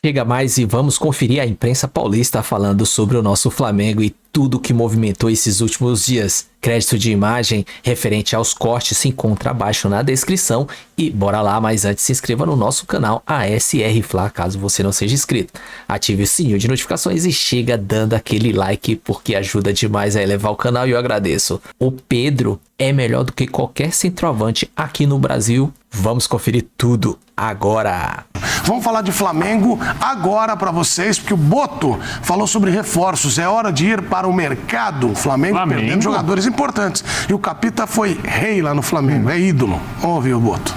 Chega mais e vamos conferir a imprensa paulista falando sobre o nosso Flamengo e tudo que movimentou esses últimos dias. Crédito de imagem referente aos cortes se encontra abaixo na descrição e bora lá, mas antes se inscreva no nosso canal ASR Fla, caso você não seja inscrito. Ative o sininho de notificações e chega dando aquele like porque ajuda demais a elevar o canal e eu agradeço. O Pedro é melhor do que qualquer centroavante aqui no Brasil. Vamos conferir tudo agora. Vamos falar de Flamengo agora para vocês, porque o Boto falou sobre reforços. É hora de ir para o mercado. Flamengo perdendo jogadores importantes. E o Capita foi rei lá no Flamengo, é ídolo. Vamos ouvir o Boto.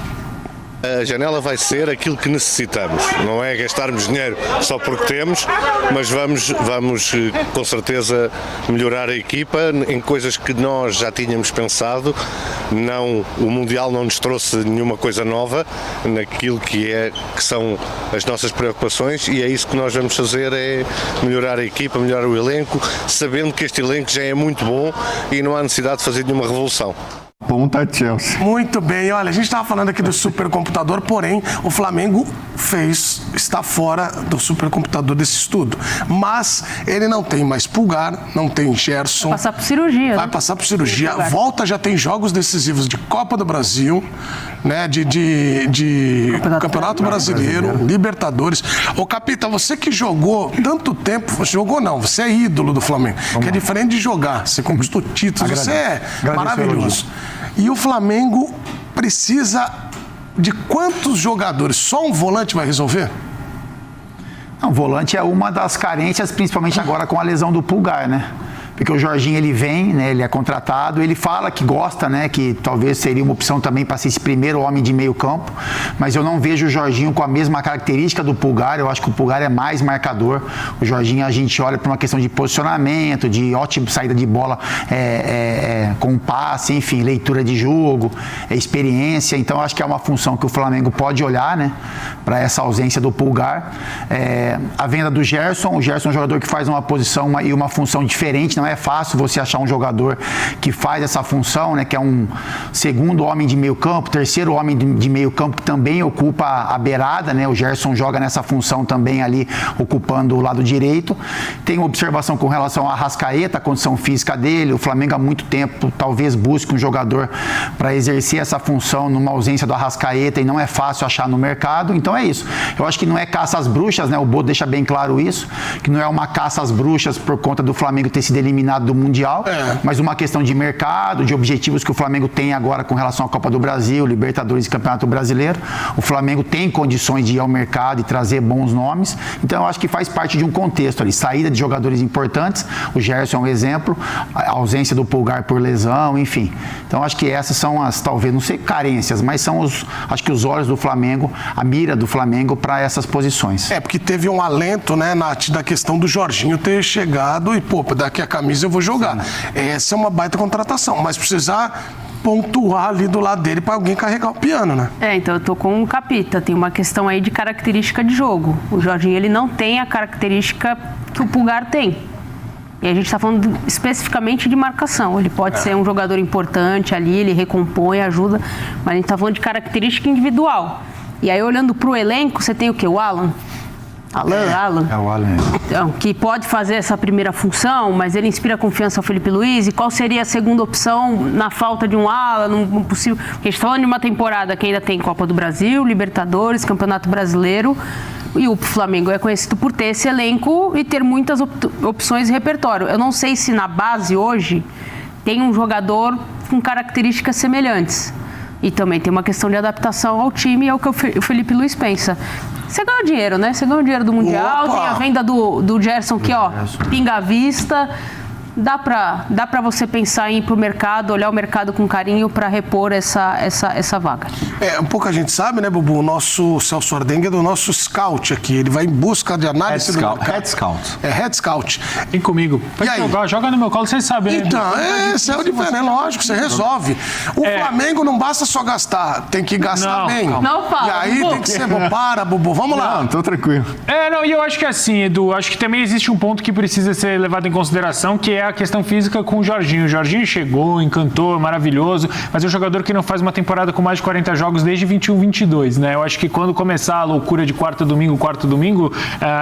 A janela vai ser aquilo que necessitamos, não é gastarmos dinheiro só porque temos, mas vamos com certeza melhorar a equipa em coisas que nós já tínhamos pensado. Não, o Mundial não nos trouxe nenhuma coisa nova naquilo que são as nossas preocupações e é isso que nós vamos fazer, é melhorar a equipa, melhorar o elenco, sabendo que este elenco já é muito bom e não há necessidade de fazer nenhuma revolução. Ponta Chelsea. Muito bem, olha, a gente estava falando aqui do supercomputador, porém o Flamengo está fora do supercomputador desse estudo. Mas ele não tem mais Pulgar, não tem Gerson. Vai passar por cirurgia. Vai passar por cirurgia. Volta, já tem jogos decisivos de Copa do Brasil, né? De Campeonato Brasileiro, Libertadores. Ô Capita, você que jogou tanto tempo, você é ídolo do Flamengo, que é diferente de jogar, você conquistou títulos, você é maravilhoso. E o Flamengo precisa de quantos jogadores? Só um volante vai resolver? Não, o volante é uma das carências, principalmente agora com a lesão do Pulgar, né? Porque o Jorginho, ele vem, né, ele é contratado, ele fala que gosta, né, que talvez seria uma opção também para ser esse primeiro homem de meio campo, mas eu não vejo o Jorginho com a mesma característica do Pulgar. Eu acho que o Pulgar é mais marcador. O Jorginho a gente olha para uma questão de posicionamento, de ótima saída de bola com passe, enfim, leitura de jogo, experiência. Então eu acho que é uma função que o Flamengo pode olhar, né, para essa ausência do Pulgar. A venda do Gerson, o Gerson é um jogador que faz uma posição e uma função diferente, não é fácil você achar um jogador que faz essa função, né, que é um segundo homem de meio campo, terceiro homem de meio campo que também ocupa a beirada, né? O Gerson joga nessa função também ali, ocupando o lado direito. Tem uma observação com relação à Arrascaeta, a condição física dele. O Flamengo há muito tempo talvez busque um jogador para exercer essa função numa ausência do Arrascaeta e não é fácil achar no mercado. Então é isso. Eu acho que não é caça às bruxas, né? O Boto deixa bem claro isso, que não é uma caça às bruxas por conta do Flamengo ter sido eliminado do Mundial, mas uma questão de mercado, de objetivos que o Flamengo tem agora com relação à Copa do Brasil, Libertadores e Campeonato Brasileiro. O Flamengo tem condições de ir ao mercado e trazer bons nomes, então eu acho que faz parte de um contexto ali, saída de jogadores importantes, o Gerson é um exemplo, a ausência do Pulgar por lesão, enfim. Então acho que essas são as, talvez, não sei carências, mas são acho que os olhos do Flamengo, a mira do Flamengo para essas posições. Porque teve um alento, né, Nath, da questão do Jorginho ter chegado e, daqui a camisa eu vou jogar. Essa é uma baita contratação, mas precisar pontuar ali do lado dele para alguém carregar o piano, né? Então eu tô com o Capita, tem uma questão aí de característica de jogo. O Jorginho, ele não tem a característica que o Pulgar tem. E a gente está falando especificamente de marcação. Ele pode ser um jogador importante ali, ele recompõe, ajuda, mas a gente está falando de característica individual. E aí, olhando para o elenco, você tem o quê? O Alan? Alan. É o Alan. Então, que pode fazer essa primeira função, mas ele inspira confiança ao Felipe Luiz. E qual seria a segunda opção na falta de um Alan, num possível... Porque a gente está falando de uma temporada que ainda tem Copa do Brasil, Libertadores, Campeonato Brasileiro. E o Flamengo é conhecido por ter esse elenco e ter muitas opções de repertório. Eu não sei se na base hoje tem um jogador com características semelhantes. E também tem uma questão de adaptação ao time, é o que o Felipe Luiz pensa. Você ganhou dinheiro, né? Você ganhou dinheiro do Mundial, tem a venda do Gerson que, pinga à vista. Dá pra você pensar em ir pro mercado, olhar o mercado com carinho para repor essa vaga. Pouca gente sabe, né, Bubu? O nosso Celso Ardengue é do nosso scout aqui. Ele vai em busca de análise do mercado. Head Scout. Head Scout. Vem comigo. Joga no meu colo, vocês sabem. Então, esse é o diferente. É lógico, você resolve. O Flamengo não basta só gastar, tem que gastar bem. Não fala. E aí tem que ser... Para, Bubu, vamos lá. Não, tô tranquilo. E eu acho que assim, Edu, acho que também existe um ponto que precisa ser levado em consideração, que é a questão física com o Jorginho. O Jorginho chegou, encantou, maravilhoso, mas é um jogador que não faz uma temporada com mais de 40 jogos desde 21-22, né? Eu acho que quando começar a loucura de quarto domingo,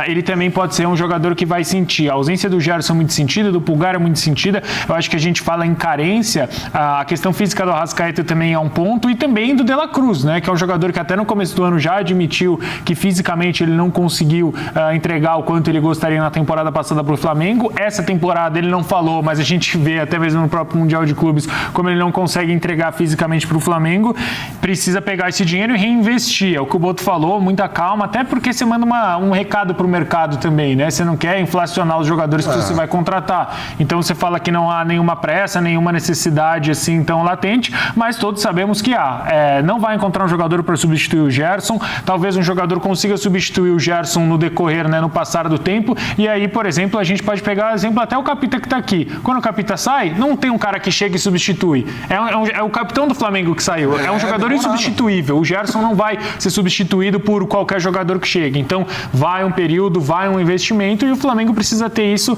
ele também pode ser um jogador que vai sentir. A ausência do Gerson é muito sentida, do Pulgar é muito sentida. Eu acho que a gente fala em carência, a questão física do Arrascaeta também é um ponto, e também do De La Cruz, né? Que é um jogador que até no começo do ano já admitiu que fisicamente ele não conseguiu entregar o quanto ele gostaria na temporada passada para o Flamengo. Essa temporada ele não falou, mas a gente vê até mesmo no próprio Mundial de Clubes como ele não consegue entregar fisicamente para o Flamengo. Precisa pegar esse dinheiro e reinvestir. É o que o Boto falou, muita calma, até porque você manda um recado para o mercado também, né? Você não quer inflacionar os jogadores que você vai contratar. Então você fala que não há nenhuma pressa, nenhuma necessidade assim tão latente, mas todos sabemos que há. Não vai encontrar um jogador para substituir o Gerson. Talvez um jogador consiga substituir o Gerson no decorrer, né, no passar do tempo. E aí, por exemplo, a gente pode pegar exemplo até o Capita que está aqui. Quando o Capita sai, não tem um cara que chega e substitui. É o capitão do Flamengo que saiu. É um jogador insubstituível. O Gerson não vai ser substituído por qualquer jogador que chegue. Então, vai um período, vai um investimento, e o Flamengo precisa ter isso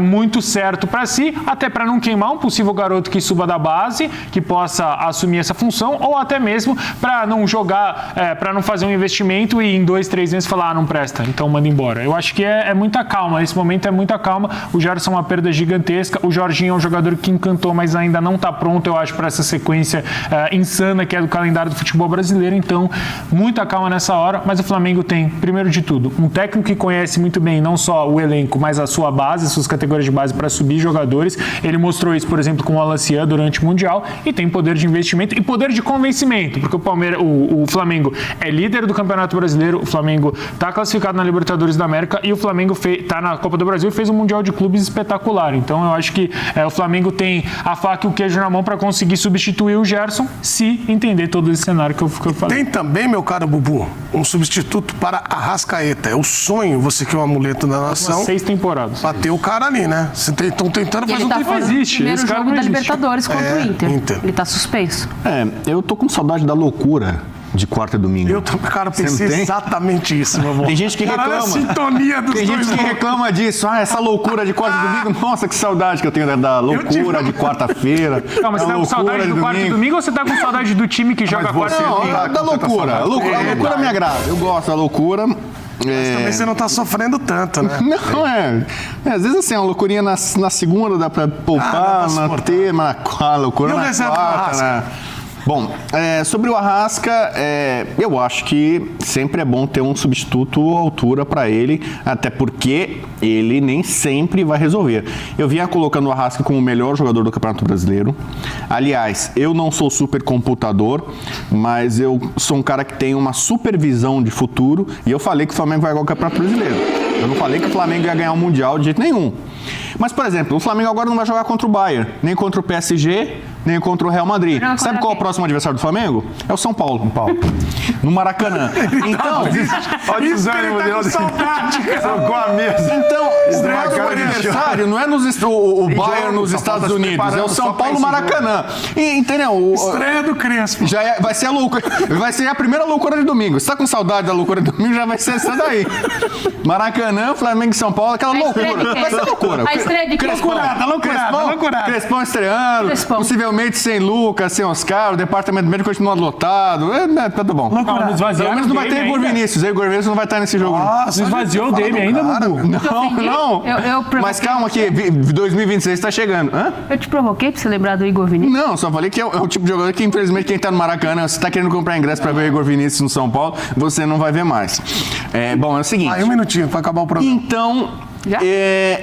muito certo para si, até para não queimar um possível garoto que suba da base, que possa assumir essa função, ou até mesmo para não jogar, para não fazer um investimento e em 2, 3 meses falar, não presta, então manda embora. Eu acho que é muita calma, esse momento é muita calma. O Gerson é uma perda gigantesca, o Jorginho é um jogador que encantou, mas ainda não está pronto, eu acho, para essa sequência insana que é do calendário do futebol brasileiro. Então, muita calma nessa hora, mas o Flamengo tem, primeiro de tudo, um técnico que conhece muito bem não só o elenco, mas a sua base, suas categorias de base para subir jogadores. Ele mostrou isso, por exemplo, com o Alacian durante o Mundial, e tem poder de investimento e poder de convencimento, porque o Flamengo é líder do Campeonato Brasileiro, o Flamengo está classificado na Libertadores da América e o Flamengo está na Copa do Brasil e fez um Mundial de Clubes espetacular. Então eu acho que o Flamengo tem a faca e o queijo na mão para conseguir substituir o Gerson, se entender todo esse cenário que eu falei. Tem também, meu caro Bubu, um substituto para Arrascaeta. É o sonho, você que é um amuleto da nação. 6 temporadas. Bater o cara ali, né? Vocês estão tentando fazer um tempo. Não existe. Esse cara não existe. Libertadores contra o Inter. Ele tá suspenso. Eu tô com saudade da loucura de quarta e domingo. Eu, cara, pensei exatamente isso, meu amor. Tem gente que reclama. Sintonia dos Tem gente que reclama disso. Essa loucura de quarta e domingo. Nossa, que saudade que eu tenho da loucura de quarta-feira. Não, mas você tá com saudade do quarta e domingo ou você tá com saudade do time que joga quarta e domingo? Não, da loucura. A loucura me agrada. Eu gosto da loucura. Mas também você não tá sofrendo tanto, né? Não, às vezes assim, uma loucurinha na segunda dá pra poupar, na tema, a loucura na quarta, né? Bom, sobre o Arrasca, eu acho que sempre é bom ter um substituto à altura para ele, até porque ele nem sempre vai resolver. Eu vinha colocando o Arrasca como o melhor jogador do Campeonato Brasileiro. Aliás, eu não sou super computador, mas eu sou um cara que tem uma supervisão de futuro, e eu falei que o Flamengo vai ganhar o Campeonato Brasileiro. Eu não falei que o Flamengo ia ganhar o Mundial de jeito nenhum. Mas, por exemplo, o Flamengo agora não vai jogar contra o Bayern, nem contra o PSG, nem contra o Real Madrid. Sabe qual é o próximo adversário do Flamengo? É o São Paulo. No Maracanã. Então, olha o desânimo dele. Com a mesa. Então, o próximo adversário não é o Bayern nos Estados Unidos, é o São Paulo Maracanã. Entendeu? Estreia do Crespo. Vai ser a loucura. Vai ser a primeira loucura de domingo. Se tá com saudade da loucura de domingo, já vai ser essa daí. Maracanã, Flamengo e São Paulo, aquela loucura. Vai ser loucura. A estreia de loucurada. Crespão estreando, possivelmente sem Lucas, sem Oscar, o departamento médico continua lotado. Tá bom. Pelo menos não vai ter Igor Vinícius. O Igor Vinícius não vai estar nesse jogo. Você esvaziou o Dame ainda, Bubu? Não. Mas calma que 2026 tá chegando. Eu te provoquei pra você lembrar do Igor Vinícius? Não, só falei que é o tipo de jogador que, infelizmente, quem tá no Maracanã, se tá querendo comprar ingresso pra ver o Igor Vinícius no São Paulo, você não vai ver mais. Bom, é o seguinte. Um minutinho pra acabar o programa. Então,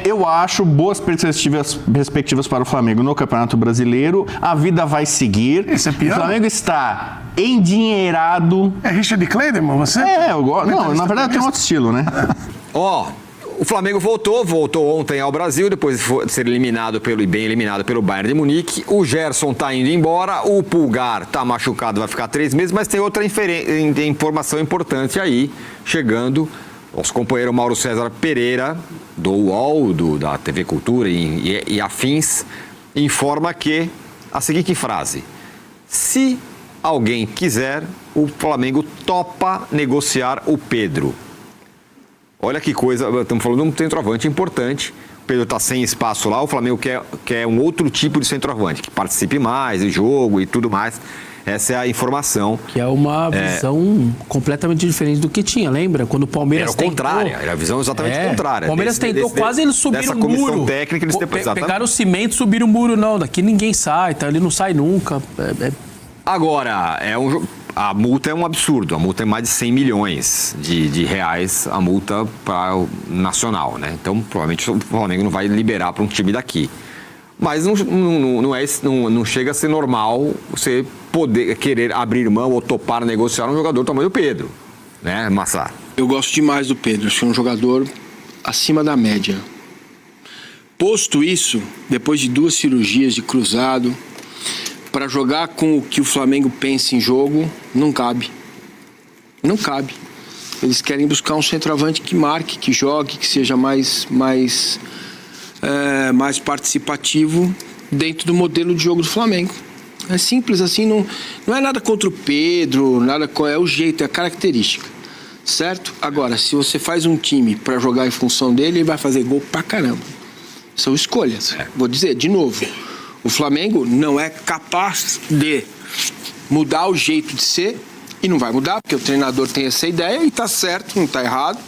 eu acho boas perspectivas para o Flamengo no Campeonato Brasileiro. A vida vai seguir. Esse é pior? O Flamengo está endinheirado. É Richard Kleiderman, você? Eu gosto. Não, na verdade, tem um outro estilo, né? O Flamengo voltou ontem ao Brasil, depois de ser bem eliminado pelo Bayern de Munique. O Gerson tá indo embora, o Pulgar tá machucado, vai ficar 3 meses, mas tem outra informação importante aí, chegando. Nosso companheiro Mauro César Pereira, do UOL, da TV Cultura e afins, informa que a seguinte frase: se alguém quiser, o Flamengo topa negociar o Pedro. Olha que coisa, estamos falando de um centroavante importante. Pedro está sem espaço lá, o Flamengo quer um outro tipo de centroavante, que participe mais do jogo e tudo mais. Essa é a informação. Que é uma visão completamente diferente do que tinha, lembra? Quando o Palmeiras tentou... Era contrária, era a visão exatamente contrária. O Palmeiras tentou quase eles subiram o muro. Dessa comissão técnica, eles pegaram o cimento e subiram o muro. Não, daqui ninguém sai, tá? Ele não sai nunca. Agora, a multa é um absurdo. A multa é mais de 100 milhões de reais, a multa para o nacional, né? Então, provavelmente o Flamengo não vai liberar para um time daqui. Mas não chega a ser normal você poder querer abrir mão ou topar negociar um jogador do tamanho do Pedro, né, Massá? Eu gosto demais do Pedro, acho que é um jogador acima da média. Posto isso, depois de 2 cirurgias de cruzado, para jogar com o que o Flamengo pensa em jogo, não cabe. Não cabe. Eles querem buscar um centroavante que marque, que jogue, que seja mais participativo dentro do modelo de jogo do Flamengo. É simples assim, não é nada contra o Pedro, é o jeito, é a característica, certo? Agora, se você faz um time para jogar em função dele, ele vai fazer gol pra caramba. São escolhas. Vou dizer, de novo, o Flamengo não é capaz de mudar o jeito de ser e não vai mudar, porque o treinador tem essa ideia e tá certo, não tá errado,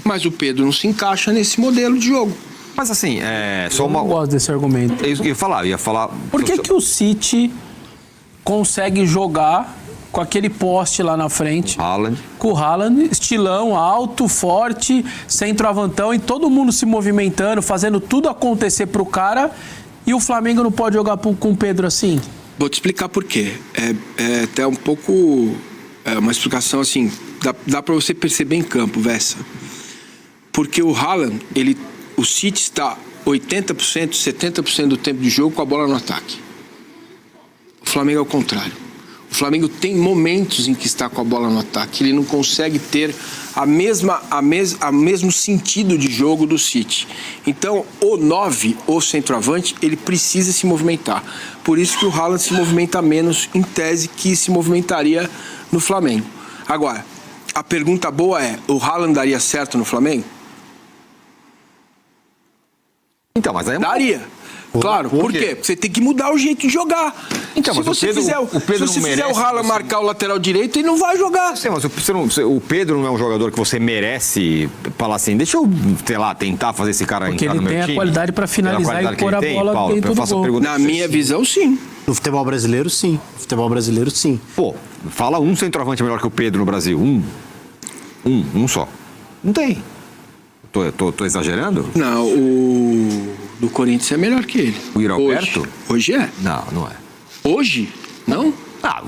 mas o Pedro não se encaixa nesse modelo de jogo. Mas assim, eu não gosto desse argumento. É isso que eu ia falar. Por que o City consegue jogar com aquele poste lá na frente? Com o Haaland, estilão, alto, forte, centroavantão e todo mundo se movimentando, fazendo tudo acontecer pro cara, e o Flamengo não pode jogar com o Pedro assim? Vou te explicar por quê. É até um pouco uma explicação assim, dá pra você perceber em campo, Vessa. Porque o Haaland, o City está 80%, 70% do tempo de jogo com a bola no ataque. O Flamengo é o contrário. O Flamengo tem momentos em que está com a bola no ataque. Ele não consegue ter o mesmo sentido de jogo do City. Então, o 9, o centroavante, ele precisa se movimentar. Por isso que o Haaland se movimenta menos, em tese, que se movimentaria no Flamengo. Agora, a pergunta boa é, o Haaland daria certo no Flamengo? Então, mas aí daria. Claro, por quê? Porque você tem que mudar o jeito de jogar. Então, se você fizer o Haaland marcar o lateral direito, ele não vai jogar. Sim, mas o Pedro não é um jogador que você merece falar assim, deixa eu, sei lá, tentar fazer esse cara entrar no meu time. Porque ele tem a qualidade para finalizar e pôr a bola dentro do gol. Na minha visão, sim. No futebol brasileiro, sim. Pô, fala um centroavante melhor que o Pedro no Brasil. Um só. Não tem. Tô exagerando? Não, o do Corinthians é melhor que ele. O Roberto? Hoje é. Não é. Hoje? Não?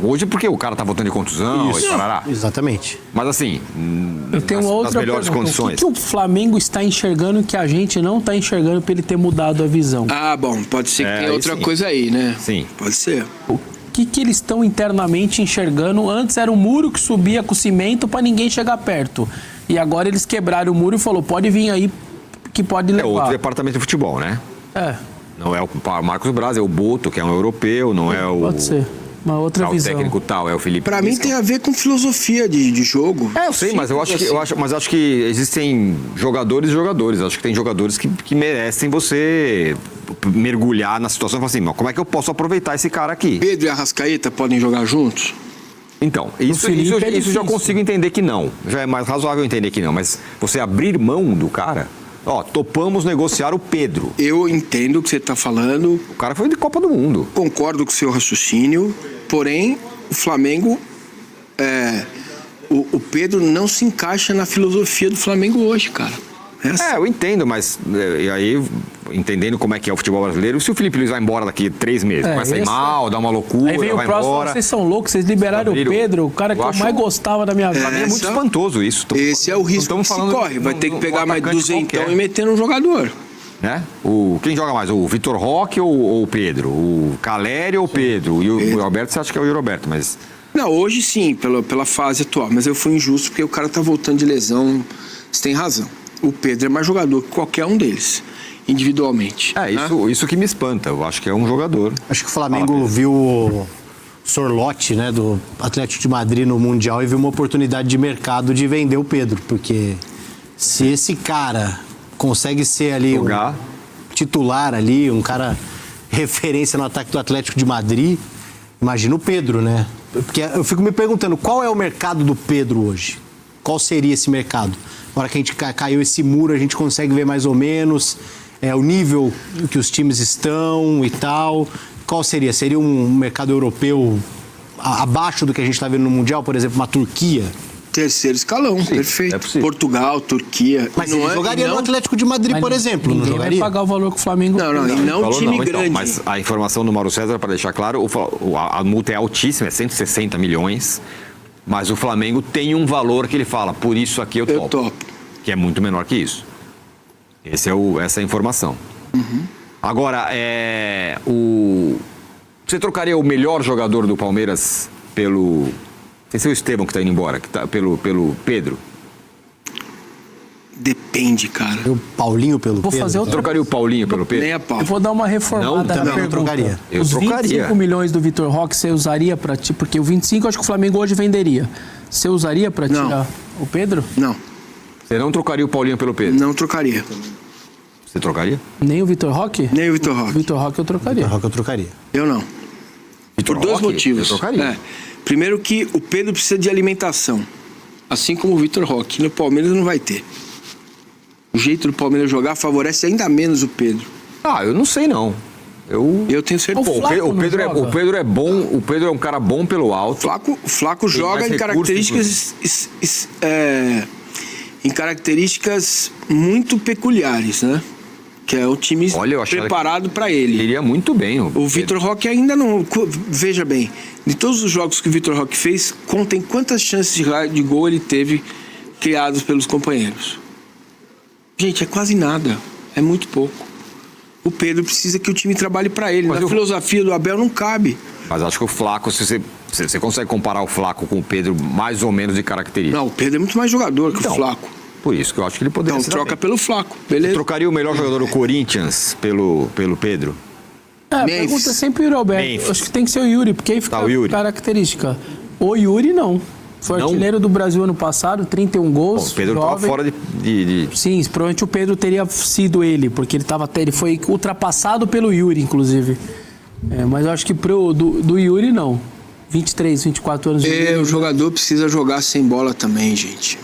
Hoje porque o cara tá voltando de contusão e parará. Exatamente. Mas assim, eu tenho uma outra melhores pergunta. condições. O que o Flamengo está enxergando que a gente não está enxergando para ele ter mudado a visão? Bom, pode ser que tenha outra coisa aí, né? Sim. Pode ser. O que eles estão internamente enxergando? Antes era um muro que subia com cimento para ninguém chegar perto. E agora eles quebraram o muro e falou, pode vir aí que pode levar. É outro departamento de futebol, né? Não é o Marcos Braz, é o Boto, que é um europeu, não é o... Pode ser. Uma outra visão. O técnico tal, é o Felipe. Pra mim tem a ver com filosofia de jogo. Eu sei, mas eu acho que existem jogadores e jogadores. Acho que tem jogadores que merecem você mergulhar na situação e falar assim, mas como é que eu posso aproveitar esse cara aqui? Pedro e Arrascaeta podem jogar juntos? Então, isso já consigo entender que não. Já é mais razoável entender que não. Mas você abrir mão do cara... topamos negociar o Pedro. Eu entendo o que você está falando. O cara foi de Copa do Mundo. Concordo com o seu raciocínio. Porém, o Flamengo... O Pedro não se encaixa na filosofia do Flamengo hoje, cara. Eu entendo, mas e aí, entendendo como é que é o futebol brasileiro, se o Felipe Luiz vai embora daqui 3 meses, vai sair mal, dá uma loucura, aí vem o vai próximo, embora. Vocês são loucos, vocês liberaram o Pedro, o cara que eu mais gostava da minha vida. É muito espantoso isso. Esse é o risco que se corre. Vai ter que pegar mais 200 e meter no jogador. Né? Quem joga mais? O Vitor Roque ou o Pedro? O Caleri ou o Pedro? E o Roberto, você acha que é o Roberto, mas... Não, hoje sim, pela fase atual. Mas eu fui injusto porque o cara tá voltando de lesão. Você tem razão. O Pedro é mais jogador que qualquer um deles, individualmente. Isso que me espanta. Eu acho que é um jogador. Acho que o Flamengo viu o Sorlotti, né, do Atlético de Madrid no Mundial e viu uma oportunidade de mercado de vender o Pedro. Porque se esse cara consegue ser ali titular ali, um cara referência no ataque do Atlético de Madrid. Imagina o Pedro, né? Porque eu fico me perguntando, qual é o mercado do Pedro hoje? Qual seria esse mercado? Agora que a gente caiu esse muro, a gente consegue ver mais ou menos o nível que os times estão e tal. Qual seria? Seria um mercado europeu abaixo do que a gente está vendo no Mundial, por exemplo, uma Turquia? Terceiro escalão, sim, perfeito. Portugal, Turquia. Mas ele jogaria no Atlético de Madrid, por exemplo, não jogaria? Vai pagar o valor que o Flamengo... Não time grande. Então, mas a informação do Mauro César, para deixar claro, a multa é altíssima, é 160 milhões, mas o Flamengo tem um valor que ele fala, por isso aqui eu topo. Que é muito menor que isso. Essa é a informação. Agora, você trocaria o melhor jogador do Palmeiras pelo... Esse é o Estevão que tá indo embora, pelo Pedro? Depende, cara. O Paulinho pelo Pedro? Eu trocaria o Paulinho pelo Pedro? Nem a pau. Eu vou dar uma reformada na pergunta. Trocaria. Os 25 milhões do Vitor Roque, você usaria para ti? Porque o 25 eu acho que o Flamengo hoje venderia. Você usaria para tirar o Pedro? Não. Você não trocaria o Paulinho pelo Pedro? Não trocaria. Você trocaria? Nem o Vitor Roque? Nem o Vitor Roque. Vitor Roque eu trocaria. Vitor Roque eu trocaria. Eu não. Por dois motivos. Eu trocaria. Primeiro que o Pedro precisa de alimentação. Assim como o Vitor Roque. No Palmeiras não vai ter. O jeito do Palmeiras jogar favorece ainda menos o Pedro. Eu não sei não. Eu tenho certeza. O Pedro é bom, o Pedro é um cara bom pelo alto. O Flaco joga em características muito peculiares, né? Que é o time preparado para ele. Ele iria muito bem. O Vitor Roque ainda não... Veja bem, de todos os jogos que o Vitor Roque fez, contem quantas chances de gol ele teve criados pelos companheiros. Gente, é quase nada. É muito pouco. O Pedro precisa que o time trabalhe para ele. Na filosofia do Abel não cabe. Mas acho que o Flaco, se você consegue comparar o Flaco com o Pedro mais ou menos de característica. Não, o Pedro é muito mais jogador que o Flaco. Por isso que eu acho que ele poderia ser. Então troca pelo Flaco, beleza? Você trocaria o melhor jogador do Corinthians pelo Pedro? A pergunta é sempre o Alberto. Acho que tem que ser o Yuri, porque aí fica característica. O Yuri não. Foi artilheiro do Brasil ano passado, 31 gols. O Pedro estava fora de... Sim, provavelmente o Pedro teria sido ele, porque ele foi ultrapassado pelo Yuri, inclusive. Mas eu acho que do Yuri não. 23, 24 anos de idade. O jogador precisa jogar sem bola também, gente.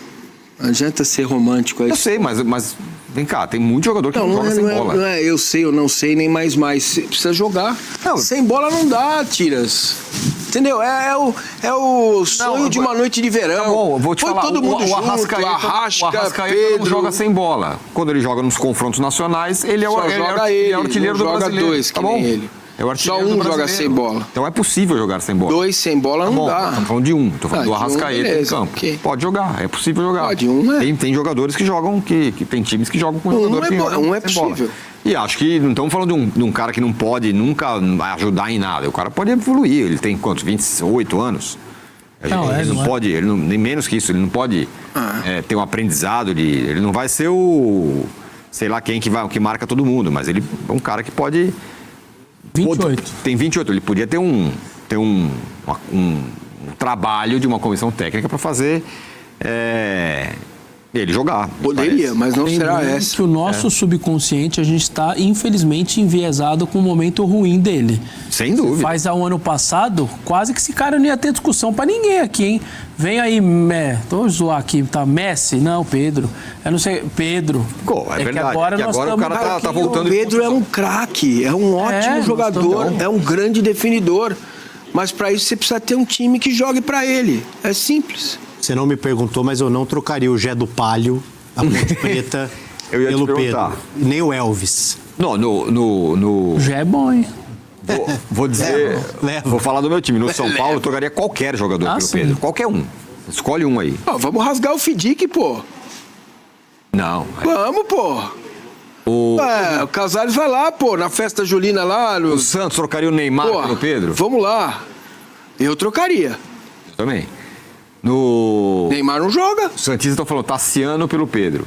Não adianta ser romântico aí. Eu sei, mas vem cá, tem muito jogador que não joga sem bola. Não é eu sei, eu não sei, nem mais. Você precisa jogar. Sem bola não dá, Tiras. Entendeu? É o sonho de uma noite de verão. Tá bom, eu vou te falar. Todo mundo o Arrascaeta não joga sem bola. Quando ele joga nos confrontos nacionais, ele é o artilheiro do brasileiro. Dois, tá bom? Ele. Só um joga sem bola. Então é possível jogar sem bola. 2 sem bola não dá. Estamos falando de um. Estou falando do Arrascaeta em campo. Okay. Pode jogar, é possível jogar. Pode, tem jogadores que jogam, que tem times que jogam com jogador que joga um é possível. Bola. E acho que não estamos falando de um cara que não pode nunca ajudar em nada. O cara pode evoluir. Ele tem quantos? 28 anos? Ele não pode, nem menos que isso, ele não pode ter um aprendizado. Ele não vai ser o, sei lá quem que marca todo mundo, mas ele é um cara que pode... 28. Tem 28. Ele podia ter um trabalho de uma comissão técnica para fazer ele jogar. Poderia, mas não será essa. Que o nosso subconsciente, a gente está infelizmente enviesado com o momento ruim dele. Sem dúvida. Faz há um ano passado, quase que esse cara não ia ter discussão para ninguém aqui, hein? Vem aí, tô zoar aqui, tá? Messi? Não, Pedro. Eu não sei, Pedro. É verdade. Que agora nós o cara tá voltando. O Pedro é um craque, é um ótimo jogador, é um grande definidor. Mas para isso você precisa ter um time que jogue para ele. É simples. Você não me perguntou, mas eu não trocaria o Gé do Palio, a Ponte Preta, pelo Pedro. Nem o Elvis. Não, no... Gé é bom, hein? Vou dizer... Vou falar do meu time. No São Paulo, eu trocaria qualquer jogador pelo Pedro. Qualquer um. Escolhe um aí. Vamos rasgar o Fidic, pô. Não. Vamos, pô. O Casares vai lá, pô, na festa julina lá. O Santos trocaria o Neymar pelo Pedro? Vamos lá. Eu trocaria. Eu também. No... Neymar não joga. O Santista tá falando Tassiano pelo Pedro.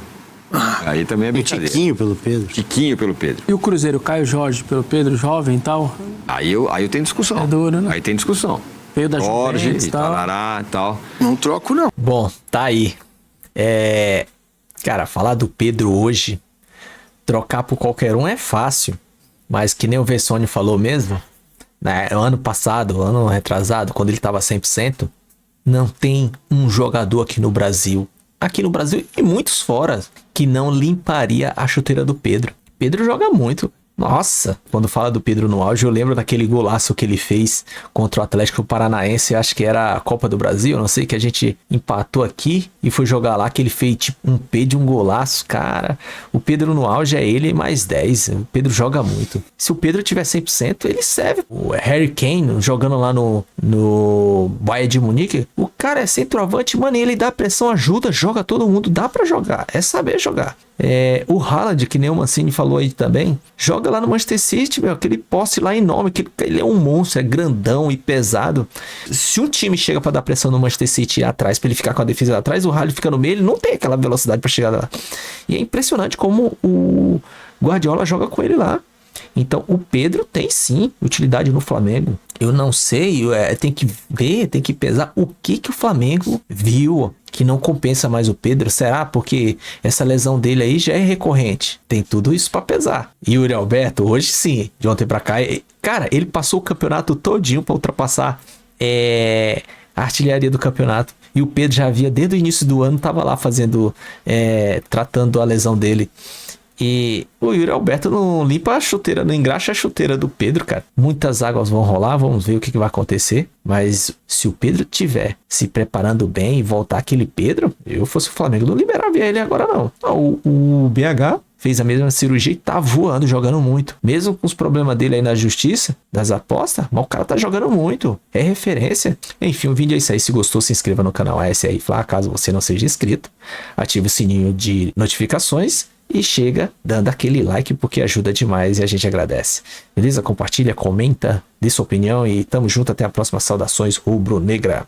Aí também é brincadeira. Tiquinho pelo Pedro. Tiquinho pelo Pedro. E o Cruzeiro, Caio Jorge pelo Pedro, jovem e tal? Aí eu tenho discussão. É duro, né? Aí tem discussão. Veio da Jorge Juventus, e Tarará e tal. Não troco, não. Bom, tá aí. Cara, falar do Pedro hoje trocar por qualquer um é fácil, mas que nem o Vessone falou mesmo, né? Ano passado, ano retrasado, quando ele tava 100%, não tem um jogador aqui no Brasil e muitos fora, que não limparia a chuteira do Pedro. Pedro joga muito. Nossa, quando fala do Pedro no auge, eu lembro daquele golaço que ele fez contra o Atlético Paranaense, acho que era a Copa do Brasil, não sei, que a gente empatou aqui e foi jogar lá, que ele fez tipo um P de um golaço, cara. O Pedro no auge é ele mais 10, o Pedro joga muito. Se o Pedro tiver 100%, ele serve. O Harry Kane, jogando lá no Bayern de Munique, o cara é centroavante, mano, ele dá pressão, ajuda, joga todo mundo, dá pra jogar, é saber jogar. O Haaland, que nem o Mancini falou aí também, joga lá no Manchester City, meu, aquele poste lá enorme, que ele é um monstro, é grandão e pesado. Se um time chega pra dar pressão no Manchester City atrás, pra ele ficar com a defesa lá atrás, o Haaland fica no meio, ele não tem aquela velocidade pra chegar lá. E é impressionante como o Guardiola joga com ele lá. Então o Pedro tem sim utilidade no Flamengo. Eu não sei, tem que ver, tem que pesar o que o Flamengo viu que não compensa mais o Pedro. Será? Porque essa lesão dele aí já é recorrente. Tem tudo isso pra pesar. E o Yuri Alberto, hoje sim, de ontem pra cá, cara, ele passou o campeonato todinho pra ultrapassar a artilharia do campeonato. E o Pedro já havia, desde o início do ano, tava lá fazendo, tratando a lesão dele. E o Yuri Alberto não limpa a chuteira, não engraxa a chuteira do Pedro, cara. Muitas águas vão rolar, vamos ver o que vai acontecer. Mas se o Pedro tiver se preparando bem e voltar aquele Pedro, eu fosse o Flamengo, não liberava ele agora não. O BH fez a mesma cirurgia e tá voando, jogando muito. Mesmo com os problemas dele aí na justiça, das apostas, mas o cara tá jogando muito. É referência. Enfim, o vídeo é isso aí. Se gostou, se inscreva no canal ASR Fla, caso você não seja inscrito. Ative o sininho de notificações. E chega dando aquele like, porque ajuda demais e a gente agradece. Beleza? Compartilha, comenta, dê sua opinião e tamo junto. Até a próxima. Saudações rubro-negra.